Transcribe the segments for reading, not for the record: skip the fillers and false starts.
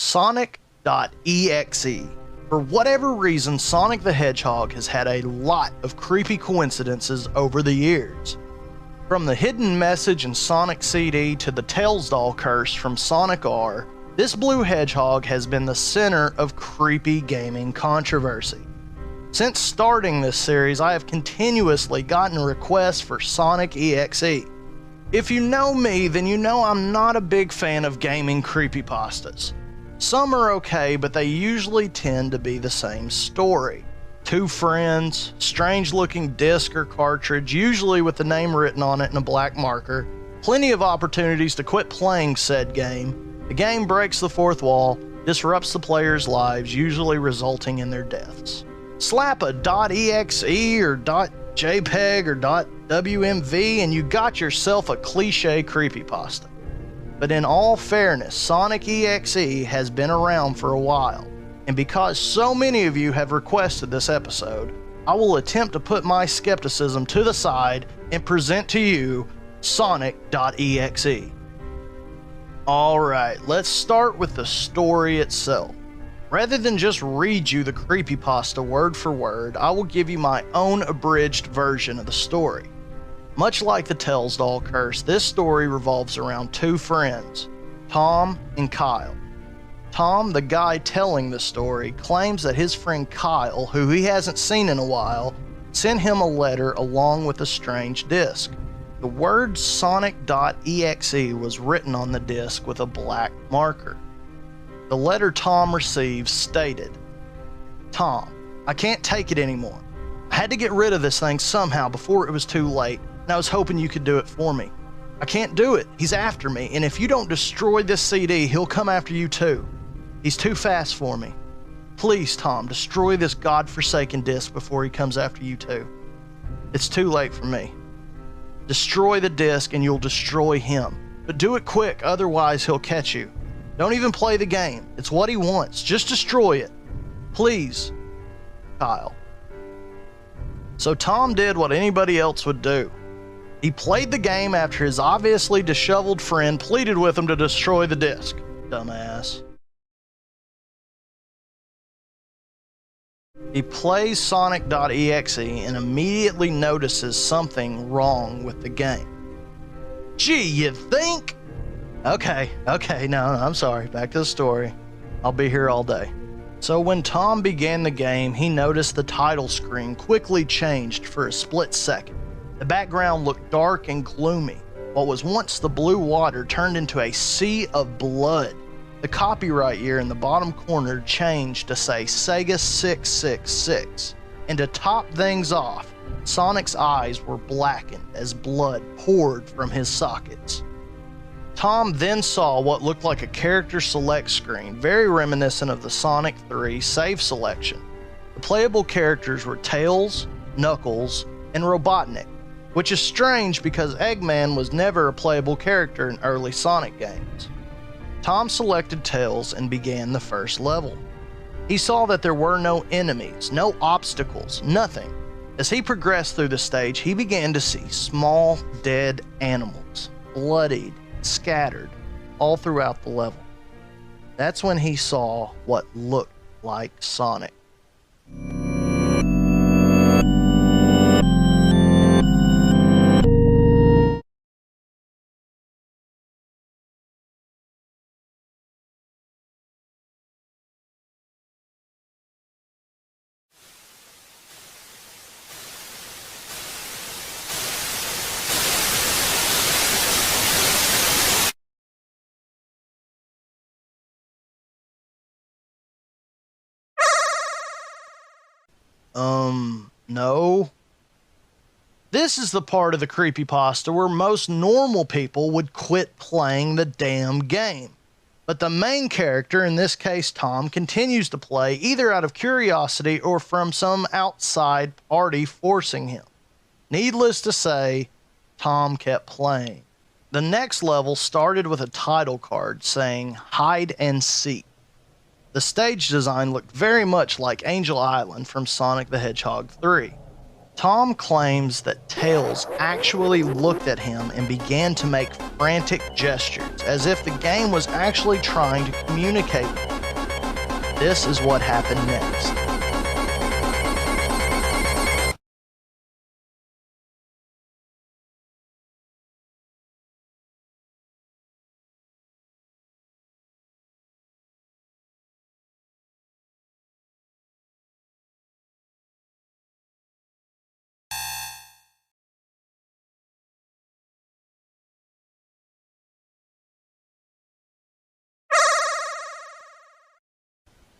Sonic.exe. For whatever reason, Sonic the Hedgehog has had a lot of creepy coincidences over the years. From the hidden message in Sonic CD to the Tails doll curse from Sonic R, this blue hedgehog has been the center of creepy gaming controversy. Since starting this series, I have continuously gotten requests for Sonic.exe. If you know me, then you know I'm not a big fan of gaming creepypastas. Some are okay, but they usually tend to be the same story. Two friends, strange looking disc or cartridge, usually with the name written on it in a black marker, plenty of opportunities to quit playing said game. The game breaks the fourth wall, disrupts the players' lives, usually resulting in their deaths. Slap a .exe or .jpeg or .wmv and you got yourself a cliche creepypasta. But in all fairness, Sonic.exe has been around for a while, and because so many of you have requested this episode, I will attempt to put my skepticism to the side and present to you Sonic.exe. Alright, let's start with the story itself. Rather than just read you the creepypasta word for word, I will give you my own abridged version of the story. Much like the Tails doll curse, this story revolves around two friends, Tom and Kyle. Tom, the guy telling the story, claims that his friend Kyle, who he hasn't seen in a while, sent him a letter along with a strange disc. The word Sonic.exe was written on the disc with a black marker. The letter Tom received stated, "Tom, I can't take it anymore. I had to get rid of this thing somehow before it was too late, and I was hoping you could do it for me. I can't do it. He's after me, and if you don't destroy this CD, he'll come after you too. He's too fast for me. Please, Tom, destroy this godforsaken disc before he comes after you too. It's too late for me. Destroy the disc and you'll destroy him. But do it quick, otherwise he'll catch you. Don't even play the game. It's what he wants. Just destroy it. Please, Kyle." So Tom did what anybody else would do. He played the game after his obviously disheveled friend pleaded with him to destroy the disc. Dumbass. He plays Sonic.exe and immediately notices something wrong with the game. Gee, you think? Okay, no, I'm sorry. Back to the story. I'll be here all day. So when Tom began the game, he noticed the title screen quickly changed for a split second. The background looked dark and gloomy. What was once the blue water turned into a sea of blood. The copyright year in the bottom corner changed to say Sega 666. And to top things off, Sonic's eyes were blackened as blood poured from his sockets. Tom then saw what looked like a character select screen, very reminiscent of the Sonic 3 save selection. The playable characters were Tails, Knuckles, and Robotnik, which is strange because Eggman was never a playable character in early Sonic games. Tom selected Tails and began the first level. He saw that there were no enemies, no obstacles, nothing. As he progressed through the stage, he began to see small, dead animals, bloodied, scattered all throughout the level. That's when he saw what looked like Sonic. No. This is the part of the creepypasta where most normal people would quit playing the damn game. But the main character, in this case Tom, continues to play either out of curiosity or from some outside party forcing him. Needless to say, Tom kept playing. The next level started with a title card saying Hide and Seek. The stage design looked very much like Angel Island from Sonic the Hedgehog 3. Tom claims that Tails actually looked at him and began to make frantic gestures, as if the game was actually trying to communicate with him. This is what happened next.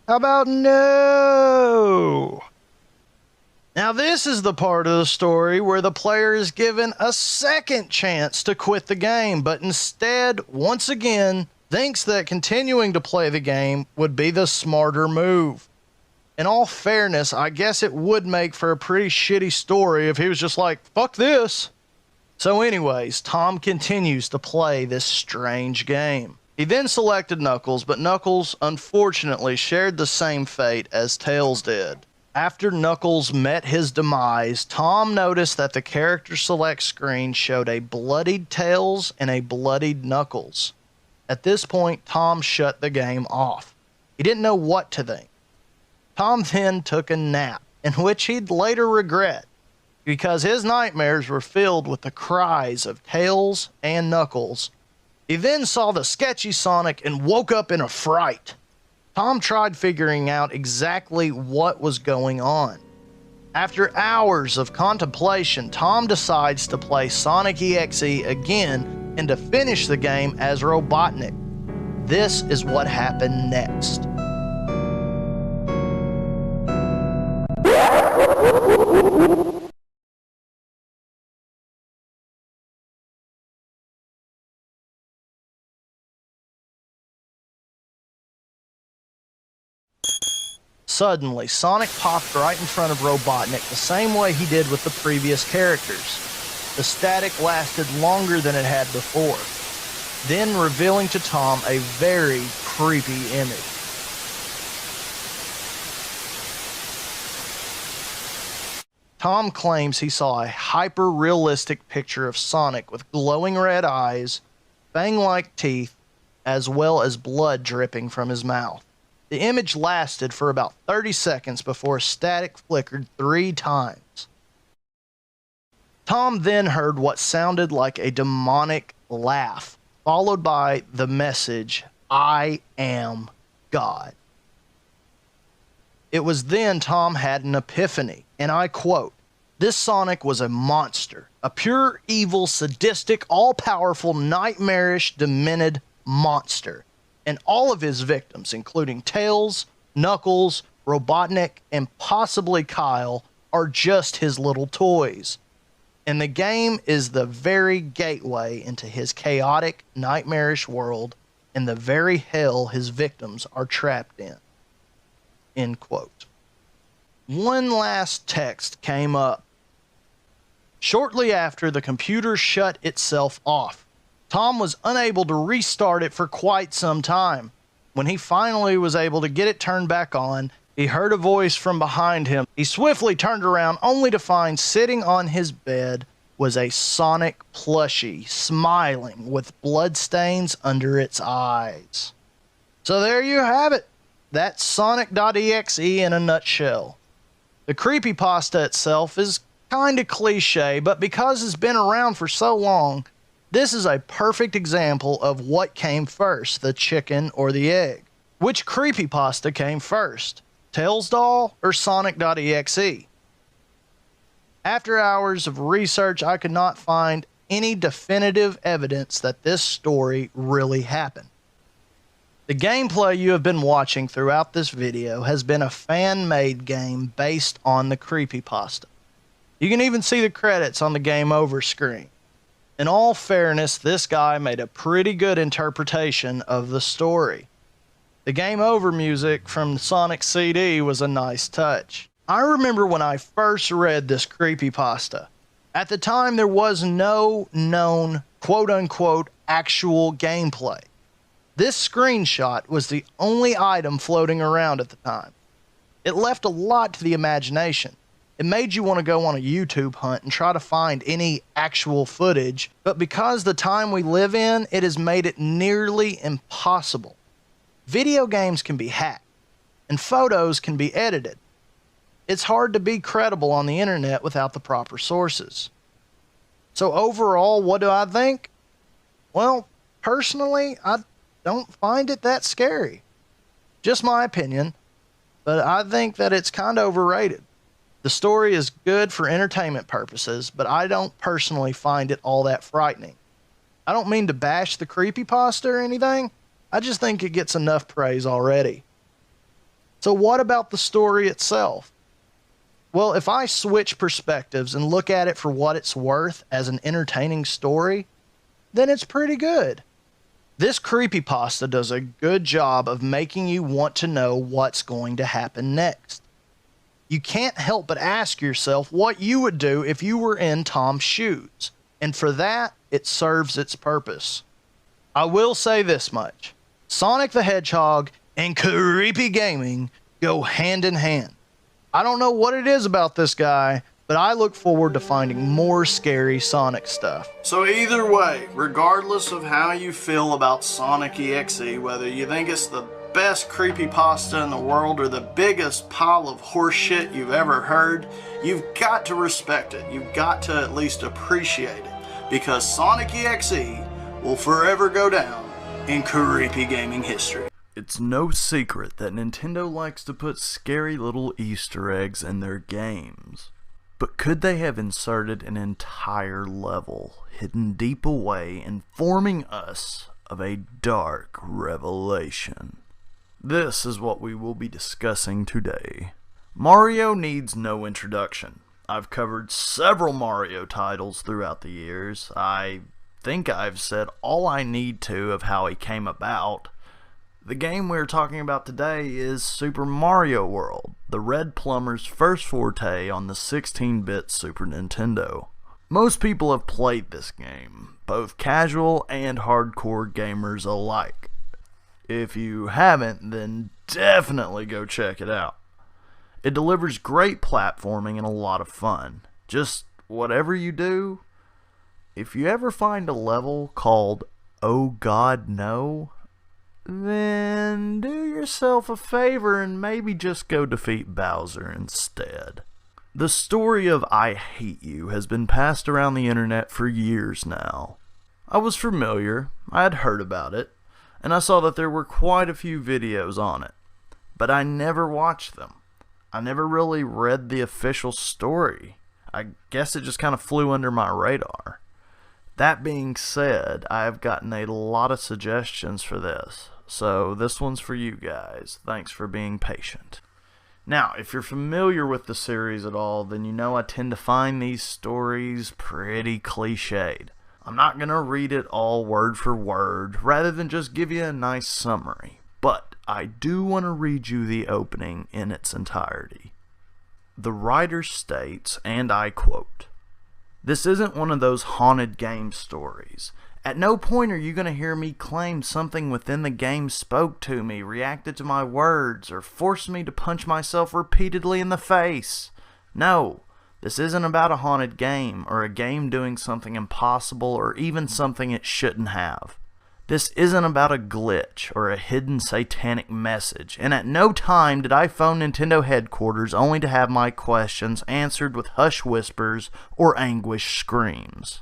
How about no? Now this is the part of the story where the player is given a second chance to quit the game, but instead, once again, thinks that continuing to play the game would be the smarter move. In all fairness, I guess it would make for a pretty shitty story if he was just like, fuck this. So anyways, Tom continues to play this strange game. He then selected Knuckles, but Knuckles unfortunately shared the same fate as Tails did. After Knuckles met his demise, Tom noticed that the character select screen showed a bloodied Tails and a bloodied Knuckles. At this point, Tom shut the game off. He didn't know what to think. Tom then took a nap, in which he'd later regret, because his nightmares were filled with the cries of Tails and Knuckles. He then saw the sketchy Sonic and woke up in a fright. Tom tried figuring out exactly what was going on. After hours of contemplation, Tom decides to play Sonic.exe again and to finish the game as Robotnik. This is what happened next. Suddenly, Sonic popped right in front of Robotnik the same way he did with the previous characters. The static lasted longer than it had before, then revealing to Tom a very creepy image. Tom claims he saw a hyper-realistic picture of Sonic with glowing red eyes, fang-like teeth, as well as blood dripping from his mouth. The image lasted for about 30 seconds before static flickered 3 times. Tom then heard what sounded like a demonic laugh, followed by the message, "I am God." It was then Tom had an epiphany, and I quote, "This Sonic was a monster, a pure evil, sadistic, all-powerful, nightmarish, demented monster. And all of his victims, including Tails, Knuckles, Robotnik, and possibly Kyle, are just his little toys. And the game is the very gateway into his chaotic, nightmarish world and the very hell his victims are trapped in." End quote. One last text came up. Shortly after, the computer shut itself off. Tom was unable to restart it for quite some time. When he finally was able to get it turned back on, he heard a voice from behind him. He swiftly turned around only to find sitting on his bed was a Sonic plushie, smiling with bloodstains under its eyes. So there you have it. That's Sonic.exe in a nutshell. The creepypasta itself is kinda cliche, but because it's been around for so long, this is a perfect example of what came first, the chicken or the egg. Which creepypasta came first, Tails Doll or Sonic.exe? After hours of research, I could not find any definitive evidence that this story really happened. The gameplay you have been watching throughout this video has been a fan-made game based on the creepypasta. You can even see the credits on the game over screen. In all fairness, this guy made a pretty good interpretation of the story. The game over music from the Sonic CD was a nice touch. I remember when I first read this creepypasta. At the time, there was no known quote-unquote actual gameplay. This screenshot was the only item floating around at the time. It left a lot to the imagination. It made you want to go on a YouTube hunt and try to find any actual footage, but because the time we live in, it has made it nearly impossible. Video games can be hacked. and photos can be edited. It's hard to be credible on the internet without the proper sources. So overall, what do I think? Well, personally, I don't find it that scary. Just my opinion, but I think that it's kind of overrated. The story is good for entertainment purposes, but I don't personally find it all that frightening. I don't mean to bash the creepypasta or anything. I just think it gets enough praise already. So what about the story itself? Well, if I switch perspectives and look at it for what it's worth as an entertaining story, then it's pretty good. This creepypasta does a good job of making you want to know what's going to happen next. You can't help but ask yourself what you would do if you were in Tom's shoes, and for that, it serves its purpose. I will say this much. Sonic the Hedgehog and creepy gaming go hand in hand. I don't know what it is about this guy, but I look forward to finding more scary Sonic stuff. So either way, regardless of how you feel about Sonic.exe, whether you think it's the best creepypasta in the world or the biggest pile of horseshit you've ever heard, you've got to respect it. You've got to at least appreciate it, because Sonic.exe will forever go down in creepy gaming history. It's no secret that Nintendo likes to put scary little Easter eggs in their games. But could they have inserted an entire level hidden deep away, informing us of a dark revelation? This is what we will be discussing today. Mario needs no introduction. I've covered several Mario titles throughout the years. I think I've said all I need to of how he came about. The game we're talking about today is Super Mario World, the Red Plumber's first forte on the 16-bit Super Nintendo. Most people have played this game, both casual and hardcore gamers alike. If you haven't, then definitely go check it out. It delivers great platforming and a lot of fun. Just whatever you do, if you ever find a level called Oh God No, then do yourself a favor and maybe just go defeat Bowser instead. The story of I Hate You has been passed around the internet for years now. I was familiar, I had heard about it, and I saw that there were quite a few videos on it, but I never watched them. I never really read the official story. I guess it just kind of flew under my radar. That being said, I have gotten a lot of suggestions for this, so this one's for you guys. Thanks for being patient. Now, if you're familiar with the series at all, then you know I tend to find these stories pretty cliched. I'm not going to read it all word for word, rather than just give you a nice summary, but I do want to read you the opening in its entirety. The writer states, and I quote, "This isn't one of those haunted game stories. At no point are you going to hear me claim something within the game spoke to me, reacted to my words, or forced me to punch myself repeatedly in the face. No, this isn't about a haunted game, or a game doing something impossible, or even something it shouldn't have. This isn't about a glitch, or a hidden satanic message, and at no time did I phone Nintendo headquarters only to have my questions answered with hushed whispers or anguished screams.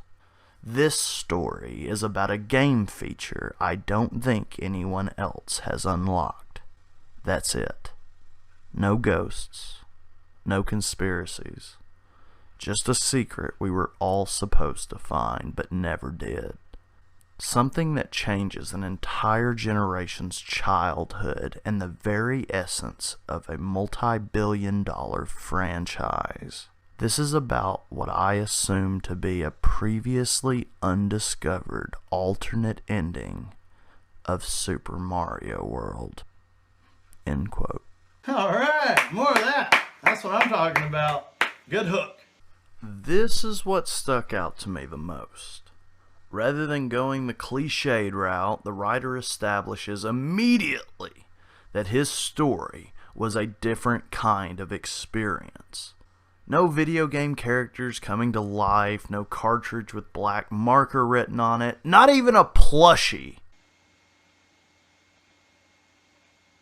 This story is about a game feature I don't think anyone else has unlocked. That's it. No ghosts. No conspiracies. Just a secret we were all supposed to find but never did. Something that changes an entire generation's childhood and the very essence of a multi-billion-dollar franchise. This is about what I assume to be a previously undiscovered alternate ending of Super Mario World." End quote. Alright, more of that. That's what I'm talking about. Good hook. This is what stuck out to me the most. Rather than going the cliched route, the writer establishes immediately that his story was a different kind of experience. No video game characters coming to life, no cartridge with black marker written on it, not even a plushie.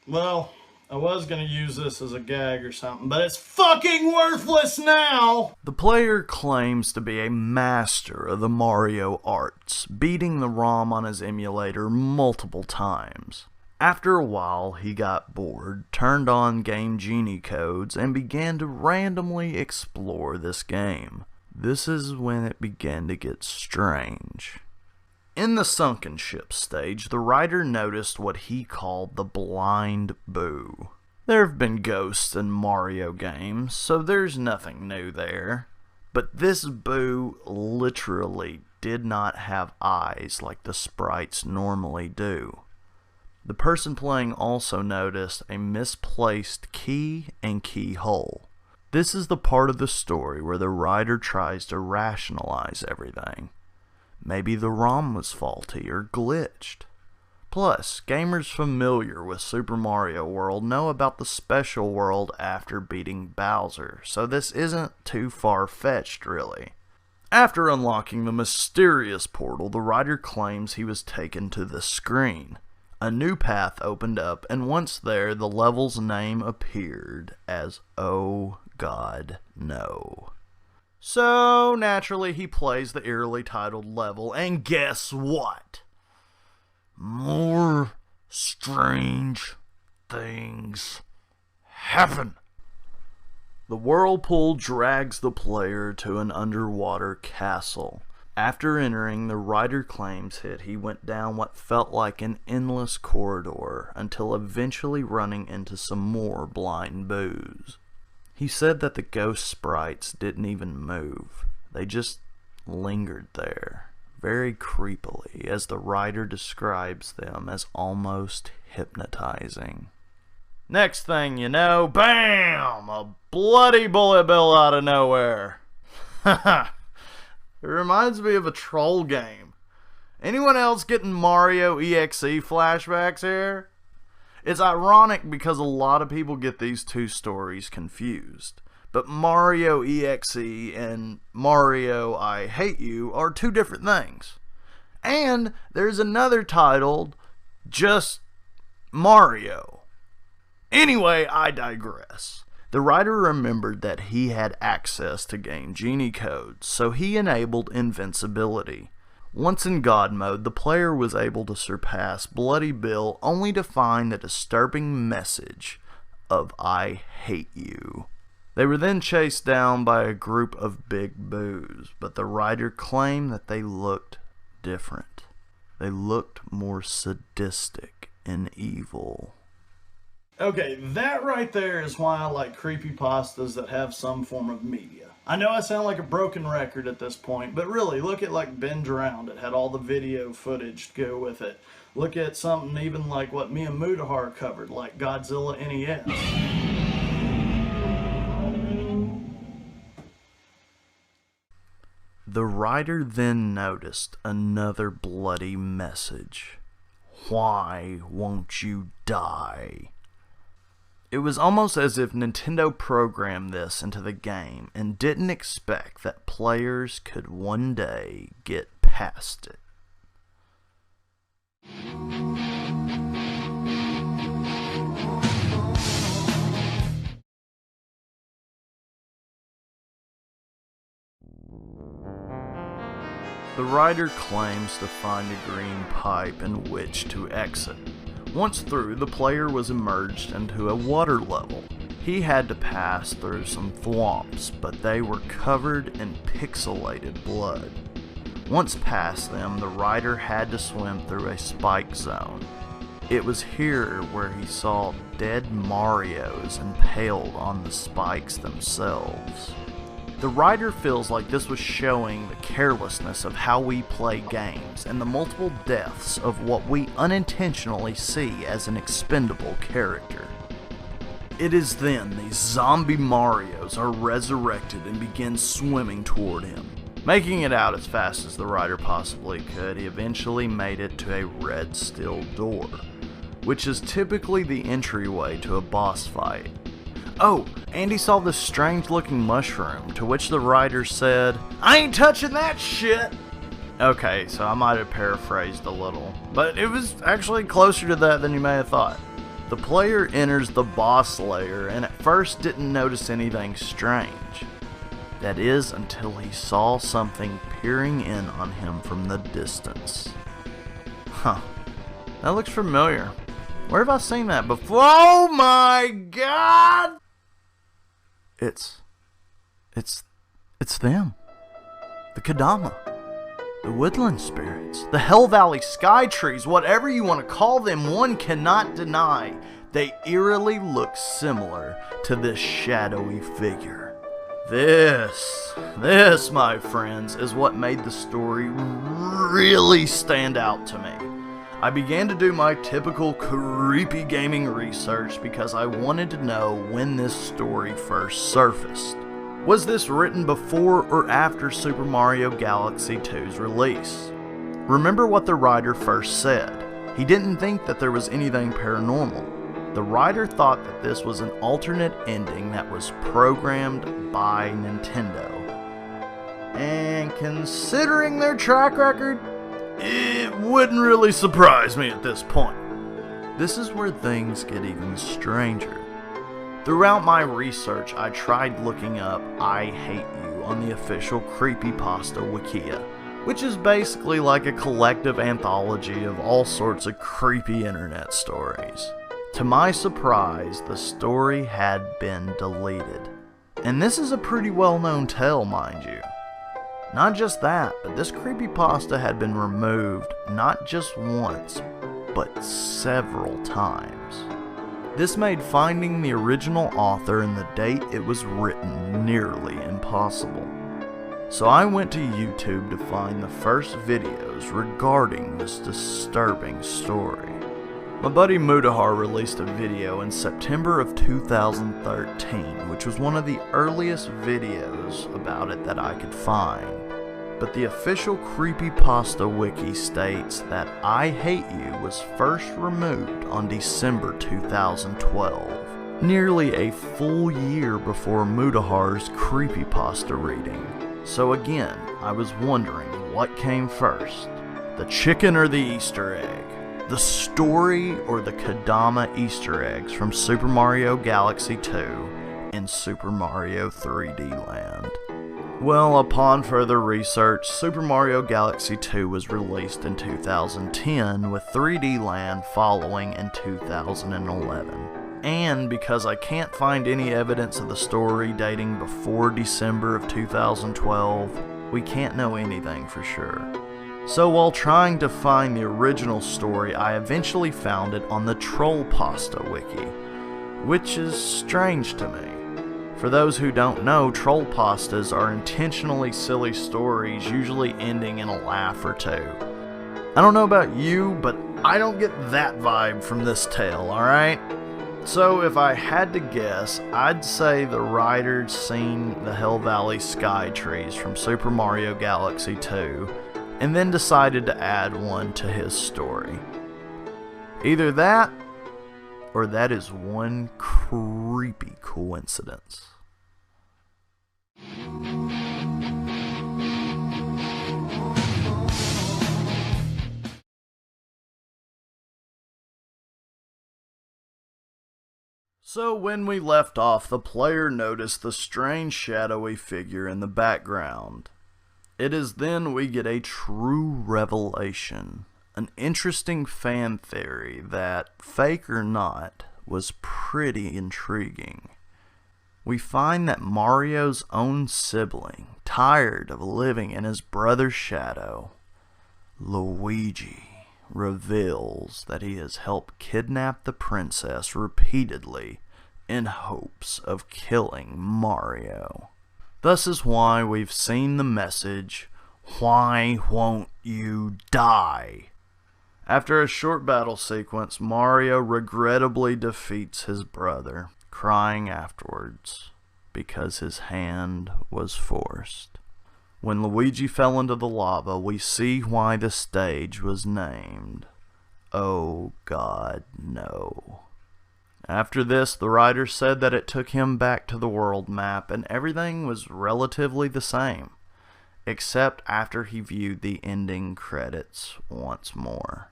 Well, I was gonna use this as a gag or something, but it's fucking worthless now! The player claims to be a master of the Mario arts, beating the ROM on his emulator multiple times. After a while, he got bored, turned on Game Genie codes, and began to randomly explore this game. This is when it began to get strange. In the sunken ship stage, the writer noticed what he called the blind boo. There have been ghosts in Mario games, so there's nothing new there. But this boo literally did not have eyes like the sprites normally do. The person playing also noticed a misplaced key and keyhole. This is the part of the story where the writer tries to rationalize everything. Maybe the ROM was faulty or glitched. Plus, gamers familiar with Super Mario World know about the special world after beating Bowser, so this isn't too far-fetched really. After unlocking the mysterious portal, the writer claims he was taken to the screen. A new path opened up, and once there, the level's name appeared as Oh God No. So, naturally, he plays the eerily titled level, and guess what? More strange things happen. The whirlpool drags the player to an underwater castle. After entering, the writer claims he went down what felt like an endless corridor until eventually running into some more blind boos. He said that the ghost sprites didn't even move. They just lingered there, very creepily, as the writer describes them as almost hypnotizing. Next thing you know, BAM! A bloody bullet bill out of nowhere. Haha. It reminds me of a troll game. Anyone else getting Mario.exe flashbacks here? It's ironic because a lot of people get these two stories confused. But Mario.exe and Mario I Hate You are two different things. And there's another titled just Mario. Anyway, I digress. The writer remembered that he had access to Game Genie codes, so he enabled invincibility. Once in God mode, the player was able to surpass Bloody Bill only to find the disturbing message of I hate you. They were then chased down by a group of big boos, but the writer claimed that they looked different. They looked more sadistic and evil. Okay, that right there is why I like creepypastas that have some form of media. I know I sound like a broken record at this point, but really, look at like Ben Drowned. It had all the video footage to go with it. Look at something even like what me and Mudahar covered, like Godzilla NES. The writer then noticed another bloody message. Why won't you die? It was almost as if Nintendo programmed this into the game and didn't expect that players could one day get past it. The writer claims to find a green pipe in which to exit. Once through, the player was immersed into a water level. He had to pass through some thwomps, but they were covered in pixelated blood. Once past them, the writer had to swim through a spike zone. It was here where he saw dead Marios impaled on the spikes themselves. The writer feels like this was showing the carelessness of how we play games and the multiple deaths of what we unintentionally see as an expendable character. It is then these zombie Marios are resurrected and begin swimming toward him. Making it out as fast as the writer possibly could, he eventually made it to a red steel door, which is typically the entryway to a boss fight. Oh, and he saw this strange looking mushroom, to which the writer said, "I ain't touching that shit!" Okay, so I might have paraphrased a little, but it was actually closer to that than you may have thought. The player enters the boss lair and at first didn't notice anything strange. That is until he saw something peering in on him from the distance. Huh, that looks familiar. Where have I seen that before? Oh my god! It's them. The Kadama. The woodland spirits. The Hell Valley sky trees. Whatever you want to call them, one cannot deny they eerily look similar to this shadowy figure. This, my friends, is what made the story really stand out to me. I began to do my typical creepy gaming research because I wanted to know when this story first surfaced. Was this written before or after Super Mario Galaxy 2's release? Remember what the writer first said. He didn't think that there was anything paranormal. The writer thought that this was an alternate ending that was programmed by Nintendo. And considering their track record, it wouldn't really surprise me at this point. This is where things get even stranger. Throughout my research, I tried looking up I Hate You on the official Creepypasta Wikia, which is basically like a collective anthology of all sorts of creepy internet stories. To my surprise, the story had been deleted. And this is a pretty well-known tale, mind you. Not just that, but this creepypasta had been removed not just once, but several times. This made finding the original author and the date it was written nearly impossible. So I went to YouTube to find the first videos regarding this disturbing story. My buddy Mutahar released a video in September of 2013, which was one of the earliest videos about it that I could find. But the official Creepypasta Wiki states that I Hate You was first removed on December 2012, nearly a full year before Mutahar's Creepypasta reading. So again, I was wondering what came first, the chicken or the Easter egg? The story or the Kadama Easter eggs from Super Mario Galaxy 2 and Super Mario 3D Land? Well, upon further research, Super Mario Galaxy 2 was released in 2010, with 3D Land following in 2011. And because I can't find any evidence of the story dating before December of 2012, we can't know anything for sure. So while trying to find the original story, I eventually found it on the Trollpasta Wiki, which is strange to me. For those who don't know, trollpastas are intentionally silly stories, usually ending in a laugh or two. I don't know about you, but I don't get that vibe from this tale, alright? So if I had to guess, I'd say the writer'd seen the Hell Valley sky trees from Super Mario Galaxy 2, and then decided to add one to his story. Either that, or that is one creepy coincidence. So when we left off, the player noticed the strange shadowy figure in the background. It is then we get a true revelation. An interesting fan theory that, fake or not, was pretty intriguing. We find that Mario's own sibling, tired of living in his brother's shadow, Luigi, reveals that he has helped kidnap the princess repeatedly in hopes of killing Mario. Thus is why we've seen the message, "Why won't you die?" After a short battle sequence, Mario regrettably defeats his brother, crying afterwards because his hand was forced. When Luigi fell into the lava, we see why the stage was named Oh God No. After this, the writer said that it took him back to the world map and everything was relatively the same, except after he viewed the ending credits once more.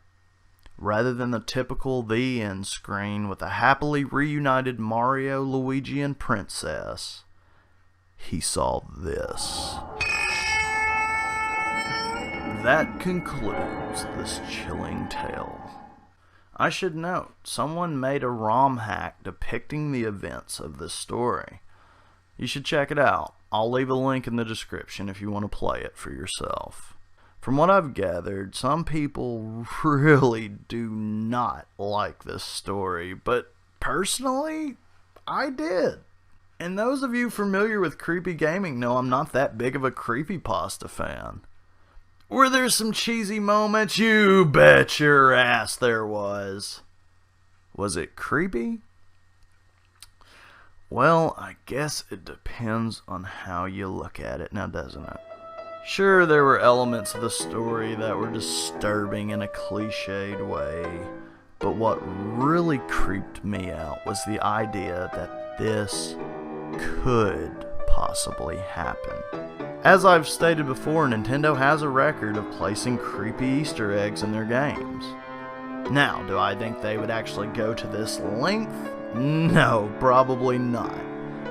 Rather than the typical "the end" screen with a happily reunited Mario, Luigi, and Princess, he saw this. That concludes this chilling tale. I should note, someone made a ROM hack depicting the events of this story. You should check it out. I'll leave a link in the description if you want to play it for yourself. From what I've gathered, some people really do not like this story, but personally, I did. And those of you familiar with creepy gaming know I'm not that big of a creepypasta fan. Were there some cheesy moments? You bet your ass there was. Was it creepy? Well, I guess it depends on how you look at it now, doesn't it? Sure, there were elements of the story that were disturbing in a cliched way, but what really creeped me out was the idea that this could possibly happen. As I've stated before, Nintendo has a record of placing creepy Easter eggs in their games. Now, do I think they would actually go to this length? No, probably not.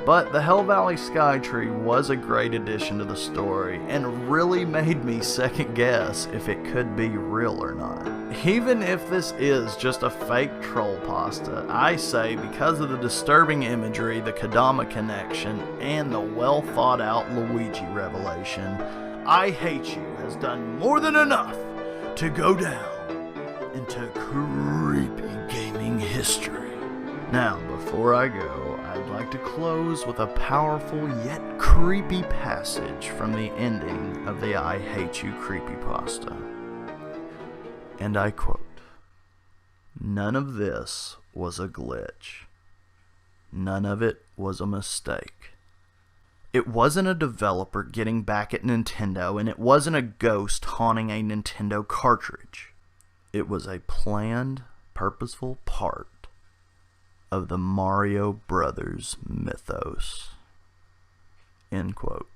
But the Hell Valley Skytree was a great addition to the story and really made me second guess if it could be real or not. Even if this is just a fake troll pasta, I say because of the disturbing imagery, the Kodama connection, and the well thought out Luigi revelation, I Hate You has done more than enough to go down into creepy gaming history. Now, before I go, I'd like to close with a powerful yet creepy passage from the ending of the I Hate You creepypasta. And I quote, "None of this was a glitch. None of it was a mistake. It wasn't a developer getting back at Nintendo, and it wasn't a ghost haunting a Nintendo cartridge. It was a planned, purposeful part of the Mario Brothers mythos." End quote.